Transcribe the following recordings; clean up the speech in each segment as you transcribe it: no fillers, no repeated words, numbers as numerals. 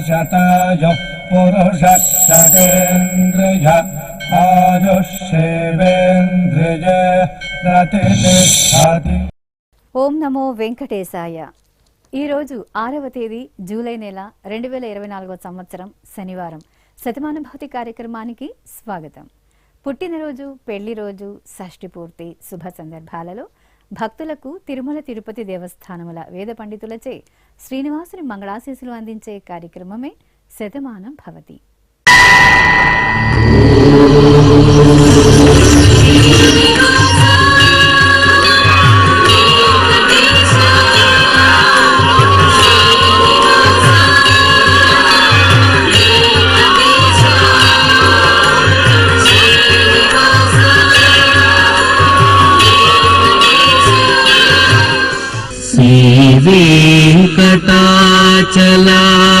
శతాయ పురుష శతేంద్రియ ఆయుష్యేవేంద్రియ ప్రతిష్టతి. ఓం నమో వెంకటేశాయ. ఈరోజు 6వ తేదీ జూలై నెల 2024 సంవత్సరం శనివారం. శతమాన భౌతి కార్యక్రమానికి స్వాగతం. పుట్టినరోజు, పెళ్లి రోజు, షష్ఠి పూర్తి శుభ సందర్భాలలో భక్తులకు తిరుమల తిరుపతి దేవస్థానముల వేద పండితులచే శ్రీనివాసుని మంగళాశీసులు అందించే కార్యక్రమమే శతమానం భవతి.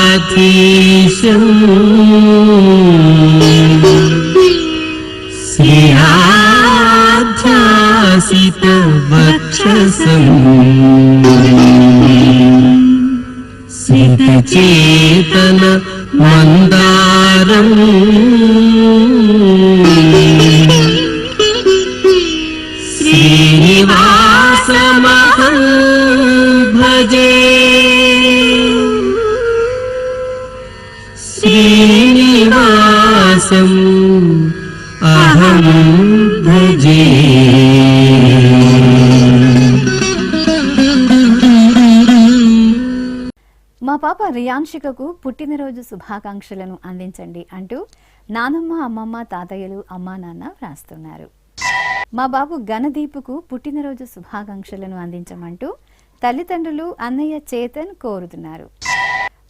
వెంకటాచలాధీశం శ్రీయాధ్యాసిత వక్షసం సితచేతన మందారం శ్రీనివాసమహం భజే. శ్రీనివాసం అహం భజే. మా పాప రియాన్షికకు పుట్టినరోజు శుభాకాంక్షలను అందించండి అంటూ నానమ్మ, అమ్మమ్మ, తాతయ్యలు, అమ్మా నాన్న వ్రాస్తున్నారు. మా బాబు గణదీపుకు పుట్టినరోజు శుభాకాంక్షలను అందించమంటూ తల్లిదండ్రులు అన్నయ్య చేతన్ కోరుతున్నారు.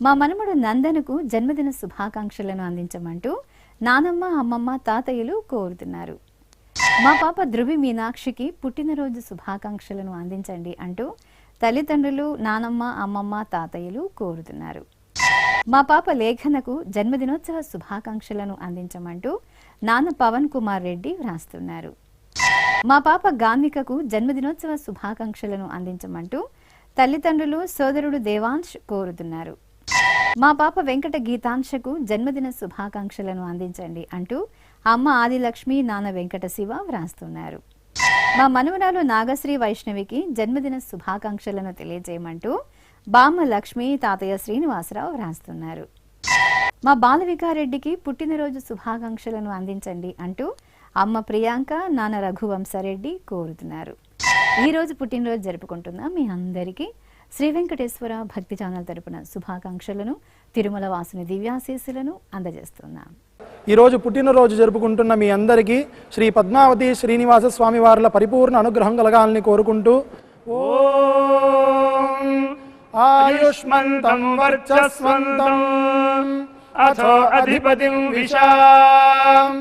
మా మనమడు నందనుకు జన్మదిన శుభాకాంక్షలను అందించమంటూ నానమ్మ, అమ్మమ్మ, తాతయ్యలు కోరుతున్నారు. మా పాప ధృవి మీనాక్షికి పుట్టినరోజు శుభాకాంక్షలను అందించండి అంటూ తల్లిదండ్రులు, నానమ్మ, అమ్మమ్మ, తాతయ్యలు కోరుతున్నారు. మా పాప లేఖనకు జన్మదినోత్సవ శుభాకాంక్షలను అందించమంటూ నాన్న పవన్ కుమార్ రెడ్డి వ్రాస్తున్నారు. మా పాప గాన్వికకు జన్మదినోత్సవ శుభాకాంక్షలను అందించమంటూ తల్లిదండ్రులు, సోదరుడు దేవాంశ్ కోరుతున్నారు. మా పాప వెంకట గీతాంశకు జన్మదిన శుభాకాంక్షలను అందించండి అంటూ అమ్మ ఆదిలక్ష్మి, నాన్న వెంకట శివ వ్రాస్తున్నారు. మా మనవరాలు నాగశ్రీ వైష్ణవికి జన్మదిన శుభాకాంక్షలను తెలియజేయమంటూ బామ్మ లక్ష్మి, తాతయ్య శ్రీనివాసరావు వ్రాస్తున్నారు. మా బాలవికారెడ్డికి పుట్టినరోజు శుభాకాంక్షలను అందించండి అంటూ అమ్మ ప్రియాంక, నాన్న రఘువంశరెడ్డి కోరుతున్నారు. ఈరోజు పుట్టినరోజు జరుపుకుంటున్న మీ అందరికీ శ్రీ వెంకటేశ్వర భక్తి ఛానల్ తరపున శుభాకాంక్షలను, తిరుమల వాసుని దివ్యాశీస్సులను అందజేస్తున్నాం. ఈరోజు పుట్టినరోజు జరుపుకుంటున్న మీ అందరికీ శ్రీ పద్మావతి శ్రీనివాస స్వామి వార్ల పరిపూర్ణ అనుగ్రహం కలగాలని కోరుకుంటూ ఓం ఆయుష్మంతం వర్చస్వంతం అథో అధిపతిం విశాం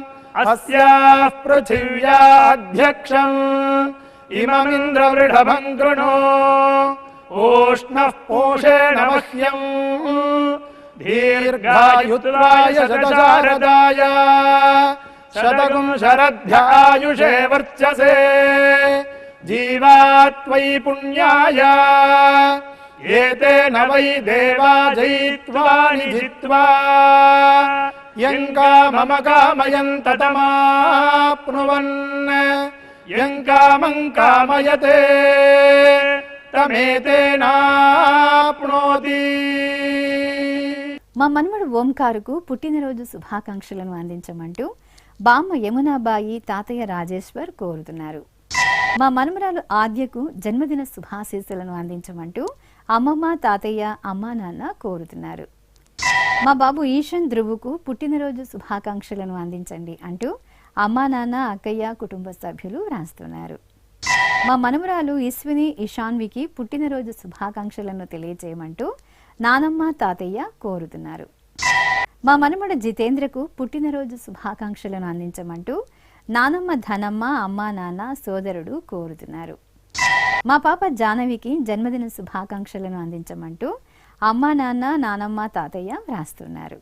అస్యాః పృథివ్యాధ్యక్షం ఇమమింద్రవృఢభం కృణో ఓష్ణః పోషేణ మహ్యం దీర్ఘాయుత్వాయ శతశారదాయ శతగుం శరధ్యాయుషే వర్చసే జీవాత్వై పుణ్యాయ ఏతేన వై దేవా జయిత్వాని జిత్వా యం కామమ కామయంత తమాప్నువన్ యం కామం కామయతే తమేతేనాప్నోతి. మా మన్మడు ఓంకారుకు పుట్టినరోజు శుభాకాంక్షలను అందించమంటూ బామ్మ యమునాబాయి, తాతయ్య రాజేశ్వర్ కోరుతున్నారు. మా మనుమరాలు ఆద్యకు జన్మదిన శుభాశీస్సులను అందించమంటూ అమ్మమ్మ, తాతయ్య, అమ్మా నాన్న కోరుతున్నారు. మా బాబు ఈషన్ ధ్రువుకు పుట్టినరోజు శుభాకాంక్షలను అందించండి అంటూ అమ్మా నాన్న, అక్కయ్య, కుటుంబ సభ్యులు రాస్తున్నారు. మా మనుమరాలు ఈశ్విని, ఇషాన్వికి పుట్టినరోజు శుభాకాంక్షలను తెలియజేయమంటూ నానమ్మ, తాతయ్య కోరుతున్నారు. మా మనమడు జితేంద్రకు పుట్టినరోజు శుభాకాంక్షలను అందించమంటూ నానమ్మ ధనమ్మ, అమ్మా నాన్న, సోదరుడు కోరుతున్నారు. మా పాప జానవికి జన్మదిన శుభాకాంక్షలను అందించమంటూ అమ్మా నాన్న, నానమ్మ, తాతయ్య వ్రాస్తున్నారు.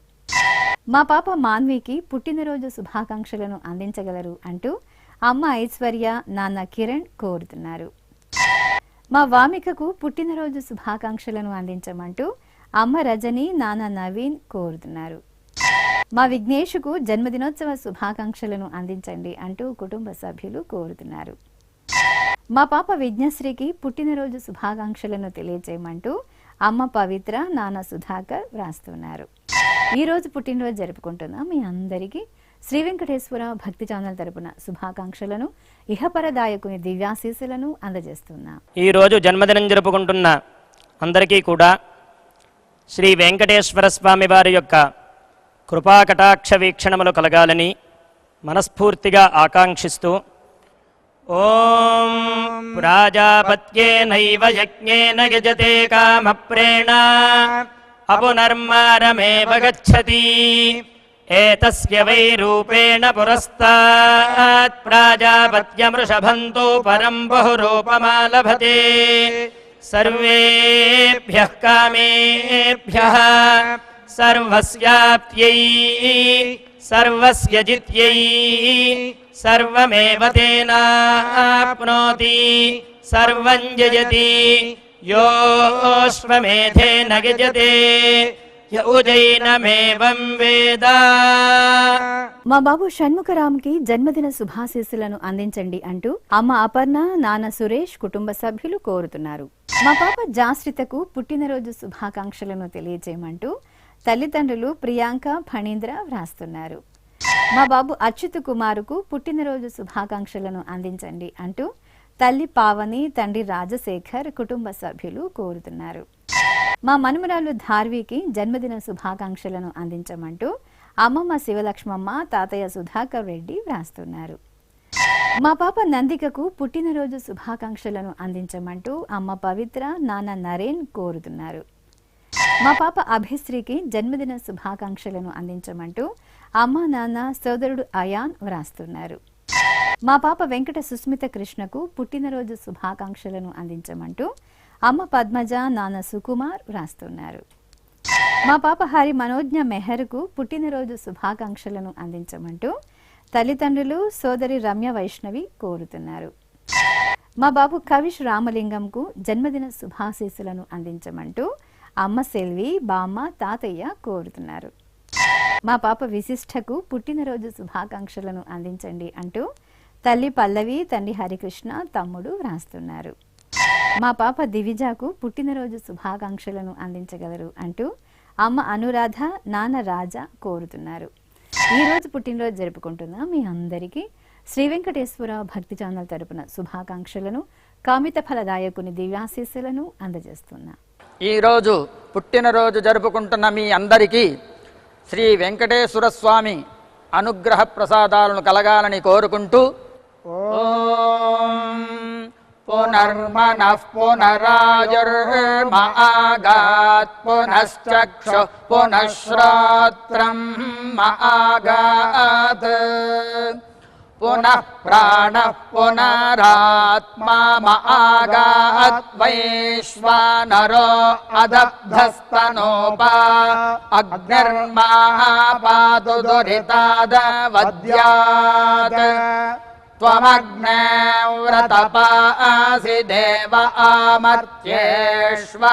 మా పాప మాన్వికి పుట్టినరోజు శుభాకాంక్షలను అందించగలరు అంటూ అమ్మ ఐశ్వర్య, నాన్న కిరణ్ కోరుతున్నారు. మా వామికకు పుట్టినరోజు శుభాకాంక్షలను అందించమంటూ అమ్మ రజని, నాన్న నవీన్ కోరుతున్నారు. మా విఘ్నేష్కు జన్మదినోత్సవ శుభాకాంక్షలను అందించండి అంటూ కుటుంబ సభ్యులు కోరుతున్నారు. మా పాప విజ్ఞశ్రీకి పుట్టినరోజు శుభాకాంక్షలను తెలియజేయమంటూ అమ్మ పవిత్ర, నాన్న సుధాకర్ వ్రాస్తున్నారు. ఈరోజు పుట్టినరోజు జరుపుకుంటున్న మీ అందరికీ శ్రీ వెంకటేశ్వర భక్తి ఛానల్ తరపున శుభాకాంక్షలను, ఇహపరదాయకుని దివ్యాశీస్సులను అందజేస్తున్నా. ఈరోజు జన్మదినం జరుపుకుంటున్న అందరికీ కూడా శ్రీ వెంకటేశ్వర స్వామి వారి యొక్క కృపాకటాక్ష వీక్షణములు కలగాలని మనస్ఫూర్తిగా ఆకాంక్షిస్తూ ఓం ప్రాజాపత్యేనైవ యజ్ఞేన యజతే కామప్రేణ అపునర్మారమేవ గచ్చతి ఏతస్య వై రూపేణ పురస్తాత్ ప్రాజాపత్యమృషభంతో పరం బహురూపమాలభతే సర్వేభ్యః కామేభ్యః సర్వస్యాప్త్యై సర్వస్య జిత్యై సర్వమేవ తేనాప్నోతి సర్వం జయతి యోష్వమేధేన గజతే యౌజైనమేవం వేద. మా బాబు షణ్ముఖరామ్కి జన్మదిన శుభాశీస్సులను అందించండి అంటూ అమ్మ అపర్ణ, నాన్న సురేష్ కుటుంబ సభ్యులు కోరుతున్నారు. మా పాప జాశ్రితకు పుట్టినరోజు శుభాకాంక్షలను తెలియజేయమంటూ తల్లిదండ్రులు ప్రియాంక, ఫణీంద్ర వ్రాస్తున్నారు. మా బాబు అచ్యుత్ కుమారుకు పుట్టినరోజు శుభాకాంక్షలను అందించండి అంటూ తల్లి పావని, తండ్రి రాజశేఖర్ కుటుంబ సభ్యులు కోరుతున్నారు. మా మనుమరాలు ధార్వికి జన్మదిన శుభాకాంక్షలను అందించమంటూ అమ్మమ్మ శివలక్ష్మమ్మ, తాతయ్య సుధాకర్ రెడ్డి వ్రాస్తున్నారు. మా పాప నందికకు పుట్టినరోజు శుభాకాంక్షలను అందించమంటూ అమ్మ పవిత్ర, నాన్న నరేన్ కోరుతున్నారు. మా పాప అభిశ్రీకి జన్మదిన శుభాకాంక్షలను అందించమంటూ అమ్మ, నాన్న, సోదరుడు అయాన్ వ్రాస్తున్నారు. మా పాప వెంకట సుస్మిత కృష్ణకు పుట్టినరోజు శుభాకాంక్షలను అందించమంటూ అమ్మ పద్మజ, నాన్న సుకుమార్ వ్రాస్తున్నారు. మా పాప హరి మనోజ్ఞ మెహర్కు పుట్టినరోజు శుభాకాంక్షలను అందించమంటూ తల్లిదండ్రులు, సోదరి రమ్య వైష్ణవి కోరుతున్నారు. మా బాబు కవిష్ రామలింగంకు జన్మదిన శుభాశీస్సులను అందించమంటూ అమ్మ సెల్వి, బామ్మ, తాతయ్య కోరుతున్నారు. మా పాప విశిష్టకు పుట్టినరోజు శుభాకాంక్షలను అందించండి అంటూ తల్లి పల్లవి, తండ్రి హరికృష్ణ, తమ్ముడు వ్రాస్తున్నారు. మా పాప దివిజాకు పుట్టినరోజు శుభాకాంక్షలను అందించగలరు అంటూ అమ్మ అనురాధ, నాన్న రాజా కోరుతున్నారు. ఈరోజు పుట్టినరోజు జరుపుకుంటున్న మీ అందరికీ శ్రీ వెంకటేశ్వర భక్తి ఛానల్ తరపున శుభాకాంక్షలను, కామిత ఫలదాయకుని దివ్యాశీస్సులను అందజేస్తున్నా. ఈరోజు పుట్టినరోజు జరుపుకుంటున్న మీ అందరికీ శ్రీ వెంకటేశ్వర స్వామి అనుగ్రహ ప్రసాదాలను కలగాలని కోరుకుంటూ ఓం పునర్మనః పునరాయుర్మాగాత్ పునశ్చక్షు పునఃశ్రోత్రం మాగాత్ పునః ప్రాణః పునరాత్మా మాగాత్ వైశ్వానరో అదబ్ధస్తనోపా అగ్నిర్మాపాతు దురితాదవద్యాత్ త్వమగ్నే వ్రతపాసి దేవ ఆమర్త్యేష్వ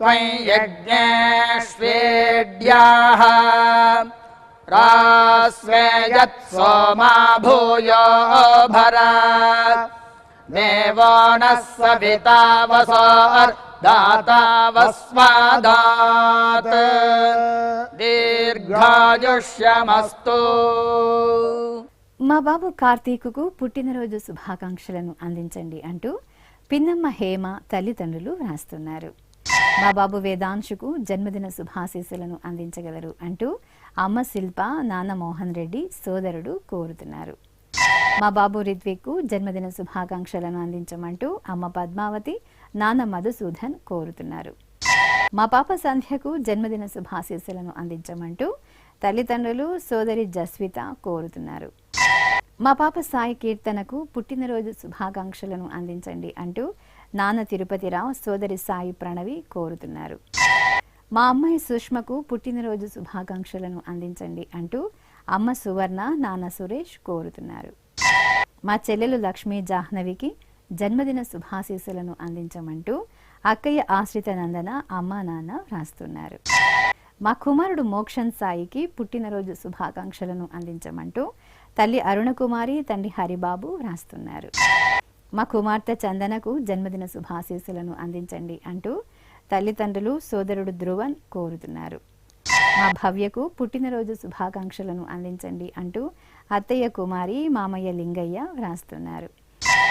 త్వం యజ్ఞేష్వేడ్యాః రాస్వేయత్ సోమా భూయో భర దేవో నః సవితా వసోర్దాతా వస్వాదాత్ దీర్ఘాయుష్యమస్తు. మా బాబు కార్తీకుకు పుట్టినరోజు శుభాకాంక్షలను అందించండి అంటూ పిన్నమ్మ హేమ తల్లిదండ్రులు వ్రాస్తున్నారు. మా బాబు వేదాంశుకు జన్మదిన శుభాశీస్సులను అందించగలరు అంటూ అమ్మ శిల్ప, నాన్న మోహన్ రెడ్డి సోదరుడు కోరుతున్నారు. మా బాబు రిత్విక్కు జన్మదిన శుభాకాంక్షలను అందించమంటూ అమ్మ పద్మావతి, నాన్న మధుసూదన్ కోరుతున్నారు. మా పాప సంధ్యకు జన్మదిన శుభాశీస్సులను అందించమంటూ తల్లిదండ్రులు, సోదరి జస్విత కోరుతున్నారు. మా పాప సాయి కీర్తనకు పుట్టినరోజు శుభాకాంక్షలను అందించండి అంటూ నాన్న తిరుపతిరావు, సోదరి సాయి ప్రణవి కోరుతున్నారు. మా అమ్మాయి సుష్మకు పుట్టినరోజు శుభాకాంక్షలను అందించండి అంటూ అమ్మ సువర్ణ, నాన్న సురేష్ కోరుతున్నారు. మా చెల్లెలు లక్ష్మీ జాహ్నవికి జన్మదిన శుభాశీస్సులను అందించమంటూ అక్కయ్య ఆశ్రిత నందన అమ్మా నాన్న వ్రాస్తున్నారు. మా కుమారుడు మోక్షన్ సాయికి పుట్టినరోజు శుభాకాంక్షలను అందించమంటూ తల్లి అరుణకుమారి, తండ్రి హరిబాబు వ్రాస్తున్నారు. మా కుమార్తె చందనకు జన్మదిన శుభాశీస్సులను అందించండి అంటూ తల్లిదండ్రులు, సోదరుడు ధ్రువన్ కోరుతున్నారు. మా భవ్యకు పుట్టినరోజు శుభాకాంక్షలను అందించండి అంటూ అత్తయ్య కుమారి, మామయ్య లింగయ్య వ్రాస్తున్నారు.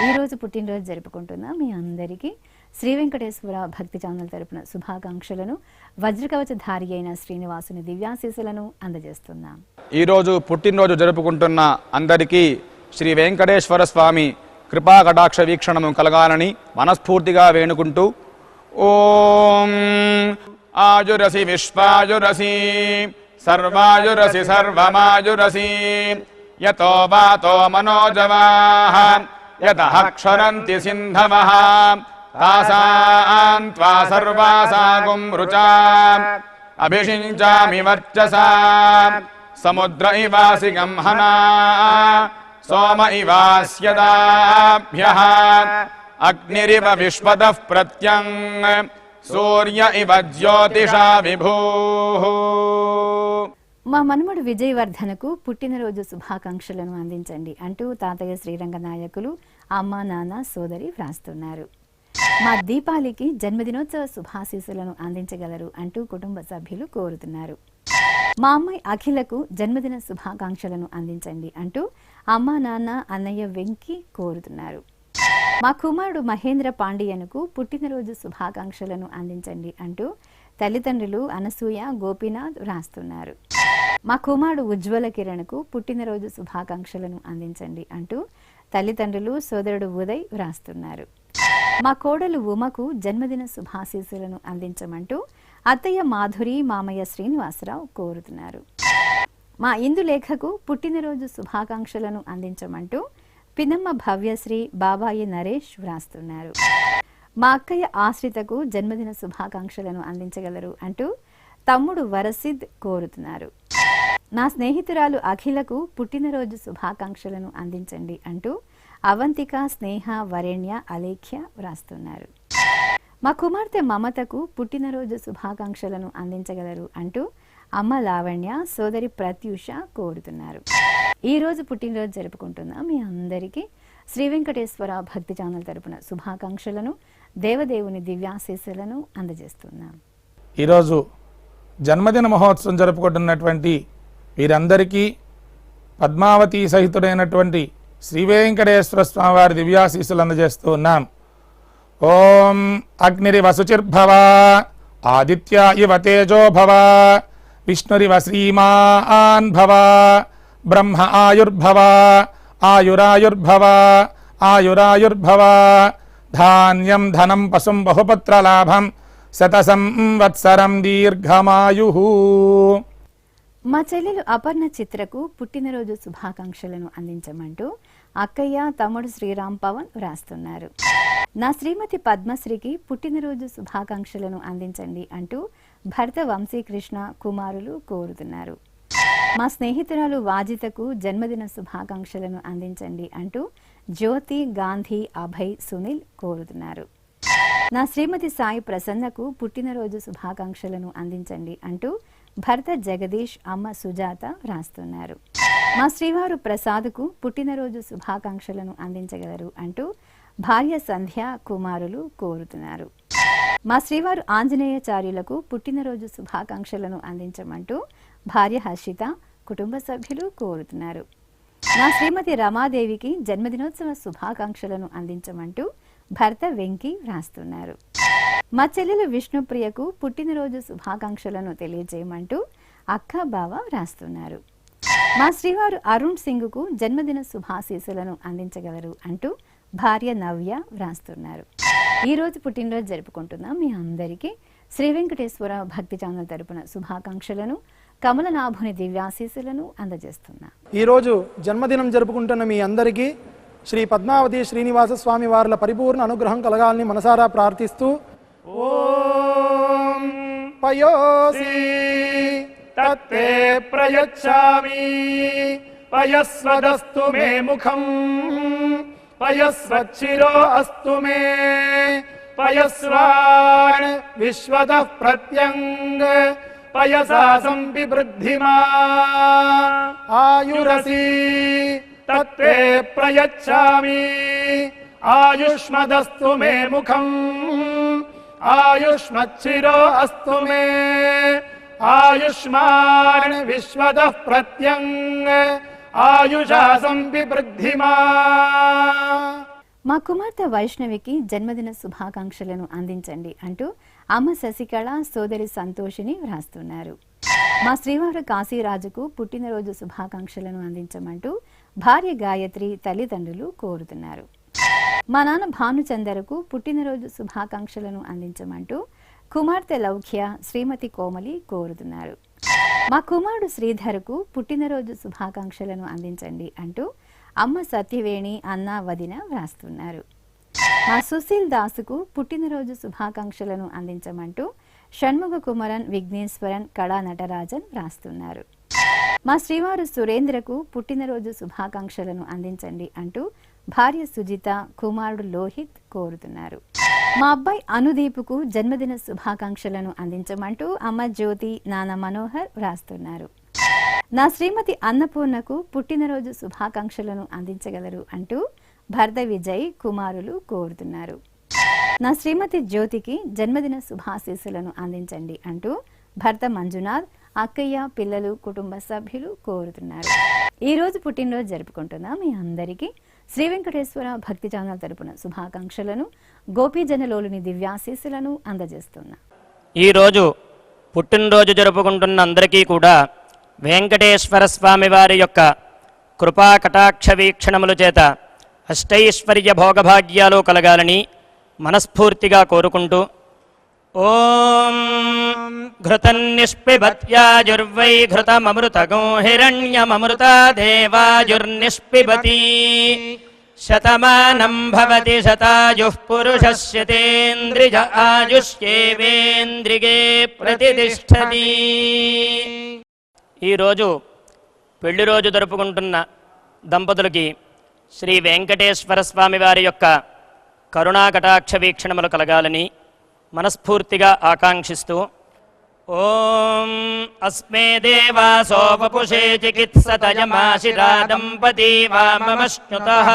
ఈరోజు పుట్టినరోజు జరుపుకుంటున్న మీ అందరికీ శ్రీ వెంకటేశ్వర భక్తి ఛానల్ తరపున శుభాకాంక్షలను, వజ్రకవచధారి అయిన శ్రీనివాసుని దివ్యాశీస్సులను అందజేస్తున్నాం. ఈరోజు పుట్టినరోజు జరుపుకుంటున్న అందరికీ శ్రీ వెంకటేశ్వర స్వామి కృపా కటాక్ష వీక్షణము కలగాలని మనస్ఫూర్తిగా వేణుకుంటూ ఓం ఆయురసి విశ్వాయురసి సర్వాయురసి సర్వమాయురసి యతో వాతో మనోజవాః యతః క్షరంతి సింధవః తాసాం త్వా సర్వాసాగుం రుచాం అభిషించామి వర్చసా సముద్ర ఇవాసి గంహనా సోమ ఇవాస్యదాభ్యః అగ్నిరివ విశ్వదః ప్రత్యంగ్ సూర్య ఇవ జ్యోతిషా విభూః. మా మనుమడు విజయవర్ధనకు పుట్టినరోజు శుభాకాంక్షలను అందించండి అంటూ తాతయ్య శ్రీరంగ నాయకులు, అమ్మ నాన్న, సోదరి వ్రాస్తున్నారు. మా దీపాలికి జన్మదినోత్సవ శుభాశీస్సులను అందించగలరు అంటూ కుటుంబ సభ్యులు కోరుతున్నారు. మా అమ్మాయి అఖిలకు జన్మదిన శుభాకాంక్షలను అందించండి అంటూ అమ్మా నాన్న, అన్నయ్య వెంకి కోరుతున్నారు. మా కుమారుడు మహేంద్ర పాండియన్కు పుట్టినరోజు శుభాకాంక్షలను అందించండి అంటూ తల్లిదండ్రులు అనసూయ, గోపీనాథ్ వ్రాస్తున్నారు. మా కుమారుడు ఉజ్వల కిరణ్కు పుట్టినరోజు శుభాకాంక్షలను అందించండి అంటూ తల్లిదండ్రులు, సోదరుడు ఉదయ్ వ్రాస్తున్నారు. మా కోడలు ఉమకు జన్మదిన శుభాశీస్సులను అందించమంటూ అత్తయ్య మాధురి, మామయ్య శ్రీనివాసరావు కోరుతున్నారు. మా ఇందులేఖకు పుట్టినరోజు శుభాకాంక్షలను అందించమంటూ పినమ్మ భవ్యశ్రీ, బాబాయి నరేష్ వ్రాస్తున్నారు. మా అక్కయ్య ఆశ్రితకు జన్మదిన శుభాకాంక్షలను అందించగలరు అంటూ తమ్ముడు వరసిద్ కోరుతున్నారు. నా స్నేహితురాలు అఖిలకు పుట్టినరోజు శుభాకాంక్షలను అందించండి అంటూ అవంతిక, స్నేహ, వరేణ్య, అలేఖ్య వ్రాస్తున్నారు. మా కుమార్తె మమతకు పుట్టినరోజు శుభాకాంక్షలను అందించగలరు అంటూ అమ్మ లావణ్య, సోదరి ప్రత్యూష కోరుతున్నారు. ఈరోజు పుట్టినరోజు జరుపుకుంటున్న మీ అందరికీ శ్రీ వెంకటేశ్వర భక్తి ఛానల్ తరపున శుభాకాంక్షలను, దేవదేవుని దివ్యాశీస్సులను అందజేస్తున్నాం. ఈరోజు జన్మదిన మహోత్సవం జరుపుకుంటున్నటువంటి వీరందరికీ పద్మావతి సహితుడైనటువంటి శ్రీ వెంకటేశ్వర స్వామివారి దివ్యాశీస్సులు అందజేస్తూ ఉన్నాం. ఓం అగ్నిరివ శుచిర్భవ, ఆదిత్య ఇవ తేజో భవ, విష్ణురివ శ్రీమాన్ భవ, బ్రహ్మ ఆయుర్భవ, ఆయురాయుర్భవ, ఆయురాయుర్భవ, ధాన్యం ధనం పశుం బహుపుత్రలాభం, శతసంవత్సరం దీర్ఘమాయుః. మా చెల్లెలు అపర్ణ చిత్రకు పుట్టినరోజు శుభాకాంక్షలను అందించమంటూ అక్కయ్య, తమ్ముడు శ్రీరామ్ పవన్ వ్రాస్తున్నారు. నా శ్రీమతి పద్మశ్రీకి పుట్టినరోజు శుభాకాంక్షలను అందించండి అంటూ భర్త వంశీకృష్ణ, కుమారులు కోరుతున్నారు. మా స్నేహితురాలు వాజితకు జన్మదిన శుభాకాంక్షలను అందించండి అంటూ జ్యోతి, గాంధీ, అభయ్, సునీల్ కోరుతున్నారు. నా శ్రీమతి సాయి ప్రసన్నకు పుట్టినరోజు శుభాకాంక్షలను అందించండి అంటూ భర్త జగదీష్, అమ్మ సుజాత వ్రాస్తున్నారు. మా శ్రీవారు ప్రసాద్కు పుట్టినరోజు శుభాకాంక్షలను అందించగలరు అంటూ భార్య సంధ్య, కుమారులు కోరుతున్నారు. మా శ్రీవారు ఆంజనేయాచార్యులకు పుట్టినరోజు శుభాకాంక్షలను అందించమంటూ భార్య హర్షిత, కుటుంబ సభ్యులు కోరుతున్నారు. నా శ్రీమతి రమాదేవికి జన్మదినోత్సవ శుభాకాంక్షలను అందించమంటూ భర్త వెంకి వ్రాస్తున్నారు. మా చెల్లెలు విష్ణుప్రియకు పుట్టినరోజు శుభాకాంక్షలను తెలియజేయమంటూ అక్క, బావ వ్రాస్తున్నారు. మా శ్రీవారు అరుణ్ సింగ్కు జన్మదిన శుభాశీస్సులను అందించగలరు అంటూ భార్య నవ్య వ్రాస్తున్నారు. ఈరోజు పుట్టినరోజు జరుపుకుంటున్న మీ అందరికీ శ్రీ వెంకటేశ్వర భక్తి ఛానల్ తరపున శుభాకాంక్షలను, కమలనాభుని దివ్యాశీస్సులను అందజేస్తున్నా. ఈరోజు జన్మదినం జరుపుకుంటున్న మీ అందరికీ శ్రీ పద్మావతి శ్రీనివాస స్వామి వార్ల పరిపూర్ణ అనుగ్రహం కలగాలని మనసారా ప్రార్థిస్తూ ఓం పయోసి తత్తే ప్రయచ్ఛామి పయస్వదస్తు మే ముఖం పయస్వచ్చిరో అస్తు మే పయస్వాన్ విశ్వతః ప్రత్యంగ పయసా సంపివృద్ధిమా ఆయురసి తత్తే ప్రయచ్ఛామి ఆయుష్మదస్తు మే ముఖం ఆయుష్మచ్చిరో అస్తు మే ఆయుష్మాన్ విశ్వతః ప్రత్యంగ ఆయుషా సంపివృద్ధిమా. మా కుమార్తె వైష్ణవికి జన్మదిన శుభాకాంక్షలను అందించండి అంటూ అమ్మ శశికళ సోదరి సంతోషిని వ్రాస్తున్నారు. మా శ్రీవారు కాశీరాజుకు పుట్టినరోజు శుభాకాంక్షలను అందించమంటూ భార్య గాయత్రి తల్లిదండ్రులు కోరుతున్నారు. మా నాన్న భానుచందరకు పుట్టినరోజు శుభాకాంక్షలను అందించమంటూ కుమార్తె లౌక్య శ్రీమతి కోమలి కోరుతున్నారు. మా కుమారుడు శ్రీధర్కు పుట్టినరోజు శుభాకాంక్షలను అందించండి అంటూ అమ్మ సత్యవేణి అన్న వదిన వ్రాస్తున్నారు. మా సుశీల్ దాసుకు పుట్టినరోజు శుభాకాంక్షలను అందించమంటూ షణ్ముఖ కుమరన్ విఘ్నేశ్వరన్ కళా నటరాజన్ వ్రాస్తున్నారు. మా శ్రీవారు సురేంద్రకు పుట్టినరోజు శుభాకాంక్షలను అందించండి అంటూ భార్య సుజిత కుమారుడు లోహిత్ కోరుతున్నారు. మా అబ్బాయి అనుదీపుకు జన్మదిన శుభాకాంక్షలను అందించమంటూ అమ్మ జ్యోతి నాన్న మనోహర్ వ్రాస్తున్నారు. నా శ్రీమతి అన్నపూర్ణకు పుట్టినరోజు శుభాకాంక్షలను అందించగలరు అంటూ భర్త విజయ్ కుమారులు కోరుతున్నారు. నా శ్రీమతి జ్యోతికి జన్మదిన శుభాశీస్సులను అందించండి అంటూ భర్త మంజునాథ్ అక్కయ్య పిల్లలు కుటుంబ సభ్యులు కోరుతున్నారు. ఈ రోజు పుట్టినరోజు జరుపుకుంటున్న మీ అందరికీ శ్రీ వెంకటేశ్వర భక్తి ఛానల్ తరపున శుభాకాంక్షలను గోపీజనలోని దివ్యాశీస్సులను అందజేస్తున్నా. ఈరోజు పుట్టినరోజు జరుపుకుంటున్న అందరికీ కూడా వెంకటేశ్వర స్వామి వారి యొక్క కృపా కటాక్ష వీక్షణముల చేత అష్టైశ్వర్య భోగభాగ్యాలు కలగాలని మనస్ఫూర్తిగా కోరుకుంటూ ఓం ఘృతన్నిష్పిబత్యాజుర్వై ఘృతమమృతగో హిరణ్యమమృతా దేవాజుర్నిష్పిబతి శతమానం భవతి శతాయుః పురుషస్యతేంద్రియ ఆయుష్యేవేంద్రిగే ప్రతిష్టతి. ఈరోజు పెళ్లి రోజు జరుపుకుంటున్న దంపతులకి శ్రీ వెంకటేశ్వర స్వామి వారి యొక్క కరుణాకటాక్ష వీక్షణములు కలగాలని మనస్ఫూర్తిగా ఆకాంక్షిస్తూ ఓం అస్మే దేవాసో వపుషే చికిత్సతయమాశిరా దంపతి వామమశ్నుతః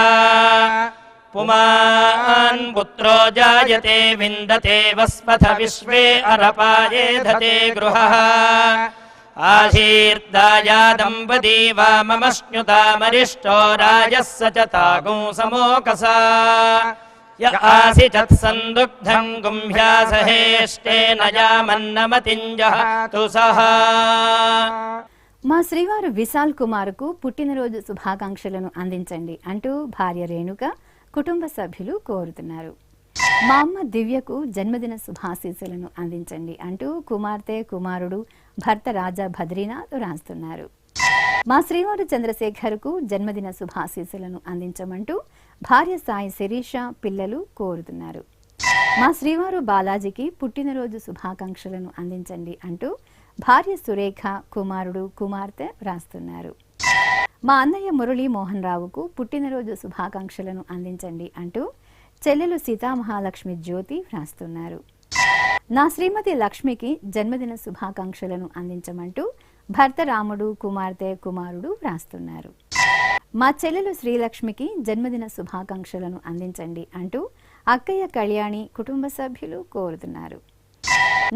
పుమాన్ పుత్రో జాయతే విందతే వస్పథ విశ్వే అరపాయేధతే గృహః ఆశీర్దాయా దంపతి వామమశ్నుతామరిష్టో రాజస్స చ తాగో సమోకసా య ఆసిచత్ సందుగ్ధం గుంభ్యాసహేష్టేన యామన్నమతింజహతు సహా. మా శ్రీవారు విశాల్ కుమార్కు పుట్టినరోజు శుభాకాంక్షలను అందించండి అంటూ భార్య రేణుక కుటుంబ సభ్యులు కోరుతున్నారు. మా అమ్మ దివ్యకు జన్మదిన శుభాశీస్సులను అందించండి అంటూ కుమార్తె కుమారుడు భర్త రాజా బద్రీనాథ్ రాస్తున్నారు. మా శ్రీవారు చంద్రశేఖర్కు జన్మదిన శుభాశీస్సులను అందించమంటూ భార్య సాయి శిరీష పిల్లలు కోరుతున్నారు. మా శ్రీవారు బాలాజీకి పుట్టినరోజు శుభాకాంక్షలను అందించండి అంటూ భార్య సురేఖ కుమారుడు కుమార్తె వ్రాస్తున్నారు. మా అన్నయ్య మురళీ మోహన్ రావుకు పుట్టినరోజు శుభాకాంక్షలను అందించండి అంటూ చెల్లెలు సీతామహాలక్ష్మి జ్యోతి వ్రాస్తున్నారు. నా శ్రీమతి లక్ష్మికి జన్మదిన శుభాకాంక్షలను అందించమంటూ భర్త రాముడు కుమార్తె కుమారుడు వ్రాస్తున్నారు. మా చెల్లెలు శ్రీలక్ష్మికి జన్మదిన శుభాకాంక్షలను అందించండి అంటూ అక్కయ్య కళ్యాణి కుటుంబ సభ్యులు కోరుతున్నారు.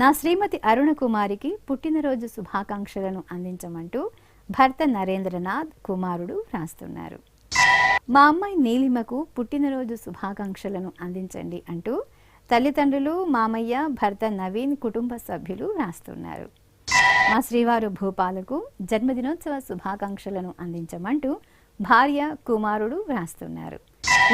నా శ్రీమతి అరుణ కుమారికి పుట్టినరోజు శుభాకాంక్షలను అందించమంటూ భర్త నరేంద్రనాథ్ కుమారుడు వ్రాస్తున్నారు. మా అమ్మాయి నీలిమకు పుట్టినరోజు శుభాకాంక్షలను అందించండి అంటూ తల్లిదండ్రులు మామయ్య భర్త నవీన్ కుటుంబ సభ్యులు వ్రాస్తున్నారు. మా శ్రీవారు భూపాలకు జన్మదినోత్సవ శుభాకాంక్షలను అందించమంటూ భార్య కుమారుడు వ్రాస్తున్నారు.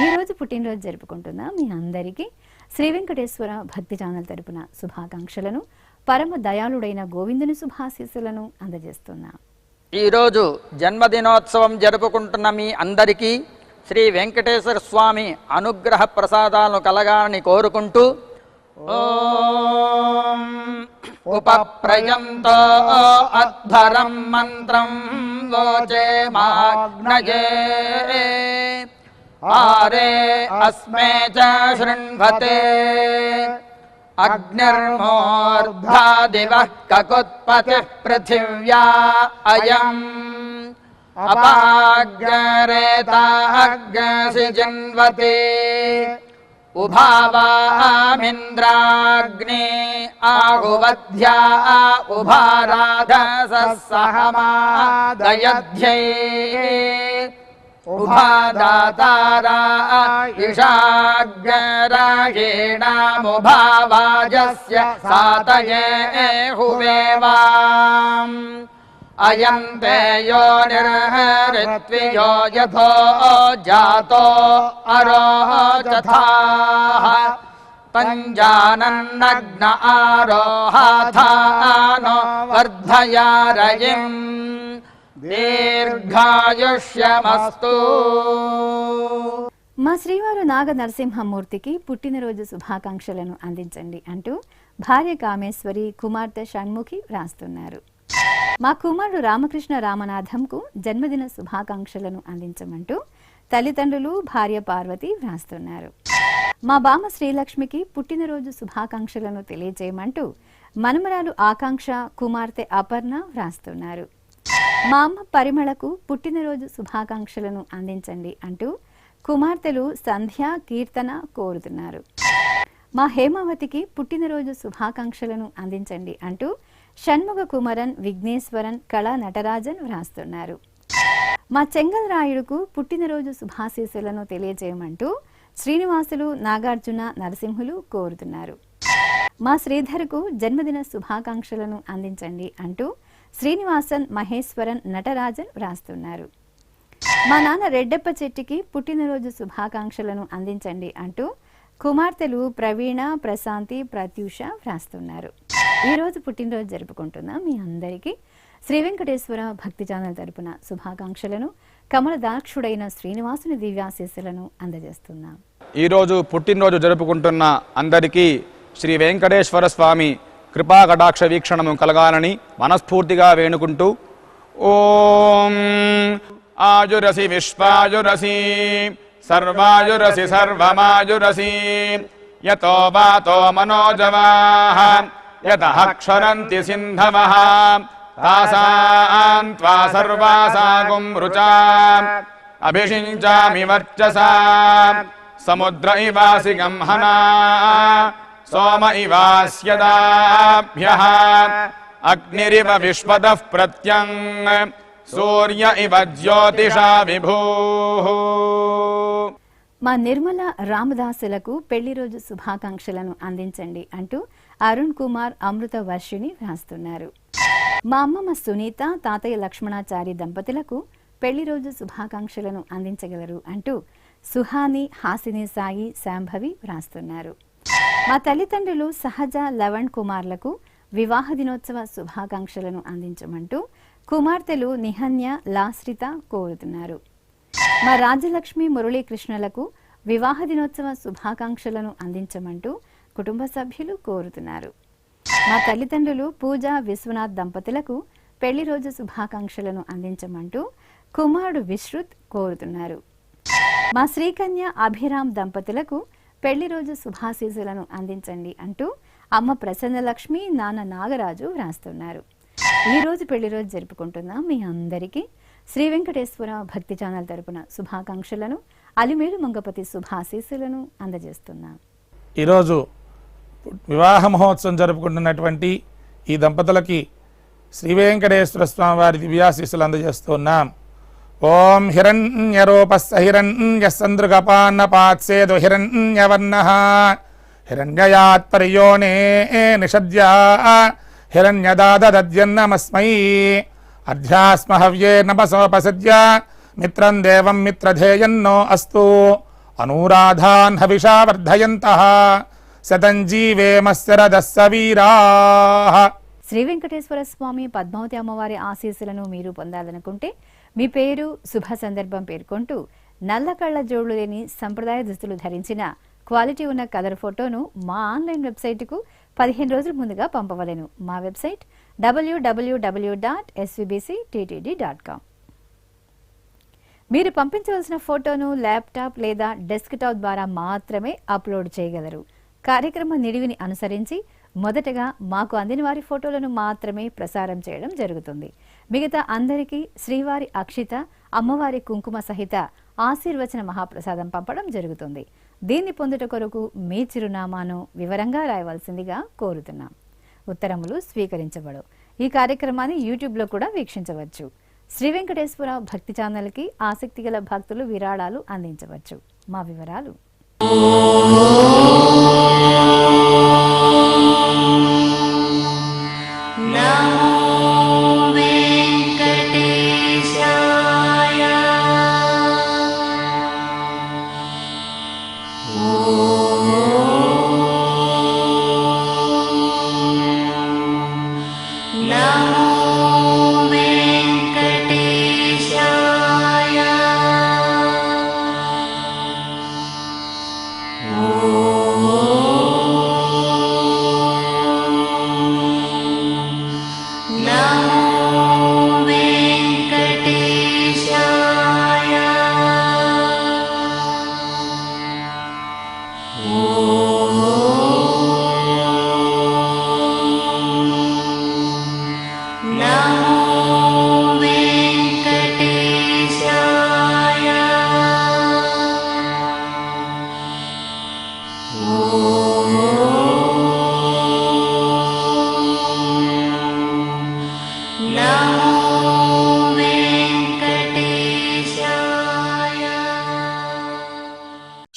ఈ రోజు పుట్టినరోజు జరుపుకుంటున్న మీ అందరికీ శ్రీ వెంకటేశ్వర భక్తి ఛానల్ తరపున శుభాకాంక్షలను పరమ దయాళుడైన గోవిందుని శుభాశీస్సులను అందజేస్తున్నాం. ఈరోజు జన్మదినోత్సవం జరుపుకుంటున్న మీ అందరికీ శ్రీ వెంకటేశ్వర స్వామి అనుగ్రహ ప్రసాదాలను కలగాలని కోరుకుంటూ ఓం ఉపప్రయంతో అధ్వరం మంత్రం వోచే మాగ్నయే आरे अस्मे च शृण्वते अग्निर्मूर्धा दिवः ककुत्पतिः पृथिव्या अयम् अपाग्रेताग्रसि जिन्वते उभावामिन्द्राग्ने आहुवध्या उभाराधसः सहमादयध्यै उभादातारा इषाग्रायेणामुभावाजस्य सातये हुवेवाम् अयन्ते यो निर्हरित्वियो यथो जातो अरोचथाः तञ्जानन्नग्न आरोहाथानो वर्धयारयिम् దీర్ఘాయుష్యమస్తు. మా శ్రీవారు నాగ నరసింహమూర్తికి పుట్టినరోజు శుభాకాంక్షలను అందించండి అంటూ భార్య కామేశ్వరి కుమార్తె షణ్ముఖి వ్రాస్తున్నారు. మా కుమారుడు రామకృష్ణ రామనాథంకు జన్మదిన శుభాకాంక్షలను అందించమంటూ తల్లిదండ్రులు భార్య పార్వతి వ్రాస్తున్నారు. మా బామ శ్రీలక్ష్మికి పుట్టినరోజు శుభాకాంక్షలను తెలియజేయమంటూ మనుమరాలు ఆకాంక్ష కుమార్తె అపర్ణ వ్రాస్తున్నారు. మా అమ్మ పరిమళకు పుట్టినరోజు శుభాకాంక్షలను అందించండి అంటూ కుమార్తెలు సంధ్య కీర్తన కోరుతున్నారు. మా హేమావతికి పుట్టినరోజు శుభాకాంక్షలను అందించండి అంటూ షణ్ముఖ కుమరన్ విఘ్నేశ్వరన్ కళా నటరాజన్ వ్రాస్తున్నారు. మా చెంగల్ రాయుడుకు పుట్టినరోజు శుభాశీస్సులను తెలియజేయమంటూ శ్రీనివాసులు నాగార్జున నరసింహులు కోరుతున్నారు. మా శ్రీధర్కు జన్మదిన శుభాకాంక్షలను అందించండి అంటూ శ్రీనివాసన్ మహేశ్వరన్ నటరాజన్ వ్రాస్తున్నారు. మా నాన్న రెడ్డప్ప చెట్టికి పుట్టినరోజు శుభాకాంక్షలను అందించండి అంటూ కుమార్తెలు ప్రవీణ ప్రశాంతి ప్రత్యూష వ్రాస్తున్నారు. ఈరోజు పుట్టినరోజు జరుపుకుంటున్న మీ అందరికీ శ్రీ వెంకటేశ్వర భక్తి ఛానల్ తరపున శుభాకాంక్షలను కమల దాక్షుడైన శ్రీనివాసుని దివ్యాశీస్సులను అందజేస్తున్నాం. ఈరోజు పుట్టినరోజు జరుపుకుంటున్న అందరికీ శ్రీ వెంకటేశ్వర స్వామి కృపా కటాక్ష వీక్షణము కలగాలని మనస్ఫూర్తిగా వేణుకుంటూ ఓం ఆయురసి విశ్వాయురసి సర్వాయురసి సర్వమాయురసి యతో వాతో మనోజవాః యతః క్షరంతి సింధవః తాసాం త్వా సర్వాసాగుం రుచా అభిషించామి వర్చసా సముద్ర ఇవాసి గంహనా సోమ ఇవాస్యదాభ్యః అగ్నిరివ విశ్వదః ప్రత్యం సూర్య ఇవ జ్యోతిషా విభూః. మా నిర్మల రామదాసులకు పెళ్లి రోజు శుభాకాంక్షలను అందించండి అంటూ అరుణ్ కుమార్ అమృత వర్షిణి వ్రాస్తున్నారు. మా అమ్మమ్మ సునీత తాతయ్య లక్ష్మణాచారి దంపతులకు పెళ్లి రోజు శుభాకాంక్షలను అందించగలరు అంటూ సుహాని హాసిని సాయి శాంభవి వ్రాస్తున్నారు. మా తల్లిదండ్రులు సహజ లవణ్ కుమార్లకు వివాహ దినోత్సవ శుభాకాంక్షలను అందించమంటూ కుమార్తెలు నిహన్య లాశ్రిత కోరుతున్నారు. మా రాజ్యలక్ష్మి మురళీకృష్ణలకు వివాహ దినోత్సవ శుభాకాంక్షలను అందించమంటూ కుటుంబ సభ్యులు కోరుతున్నారు. మా తల్లిదండ్రులు పూజ విశ్వనాథ్ దంపతులకు పెళ్లి రోజు శుభాకాంక్షలను అందించమంటూ కుమారుడు విశ్రుత్ కోరుతున్నారు. మా శ్రీకన్య అభిరామ్ దంపతులకు పెళ్లి రోజు శుభాశీస్సులను అందించండి అంటూ అమ్మ ప్రసన్నలక్ష్మి నాన్న నాగరాజు వ్రాస్తున్నారు. ఈ రోజు పెళ్లి రోజు జరుపుకుంటున్న మీ అందరికీ శ్రీ వెంకటేశ్వర భక్తి ఛానల్ తరపున శుభాకాంక్షలను అలిమేలు మంగపతి శుభాశీస్సులను అందజేస్తున్నాం. ఈరోజు వివాహ మహోత్సవం జరుపుకుంటున్నటువంటి ఈ దంపతులకి శ్రీ వెంకటేశ్వర స్వామి వారి దివ్యాశీస్సులు అందజేస్తున్నాం. ఓం హిరణ్యరూపస్స హిరణ్యసందృగపాన్నపాత్సేదు హిరణ్యవర్ణః హిరణ్యయాత్ పరియోనే నిషద్యా హిరణ్యదాదద్యన్నమస్మై అధ్యాస్మహవ్యే నమసోపసద్య మిత్రం దేవం మిత్రధేయన్నో అస్తు అనూరాధాన్ హవిషా వర్ధయంతః శతం జీవేమస్యరదస్స వీరాః. శ్రీ వెంకటేశ్వర స్వామి పద్మావతి అమ్మవారి ఆశీస్సులను మీరు పొందాలనుకుంటే మీ పేరు శుభ సందర్భం పేర్కొంటూ నల్ల కళ్ళ జోళ్లు లేని సంప్రదాయ దుస్తులు ధరించిన క్వాలిటీ ఉన్న కలర్ ఫోటోను మా ఆన్లైన్ వెబ్సైట్కు 15 రోజుల ముందుగా పంపవలెను. మా వెబ్సైట్ www.svbcttd.com. మీరు పంపించవలసిన ఫోటోను ల్యాప్టాప్ లేదా డెస్క్టాప్ ద్వారా మాత్రమే అప్లోడ్ చేయగలరు. కార్యక్రమ నిడివిని అనుసరించి మొదటగా మాకు అందిన వారి ఫోటోలను మాత్రమే ప్రసారం చేయడం జరుగుతుంది. మిగతా అందరికీ శ్రీవారి అక్షిత, అమ్మవారి కుంకుమ సహిత ఆశీర్వచన మహాప్రసాదం పంపడం జరుగుతుంది. దీన్ని పొందుట కొరకు మీ చిరునామాను వివరంగా రాయవలసిందిగా కోరుతున్నాం. ఉత్తరములు స్వీకరించబడవు. ఈ కార్యక్రమాన్ని యూట్యూబ్లో కూడా వీక్షించవచ్చు. శ్రీ వెంకటేశ్వర భక్తి ఛానల్కి ఆసక్తి గల భక్తులు విరాళాలు అందించవచ్చు. మా వివరాలు: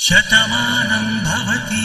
శతమానం భవతి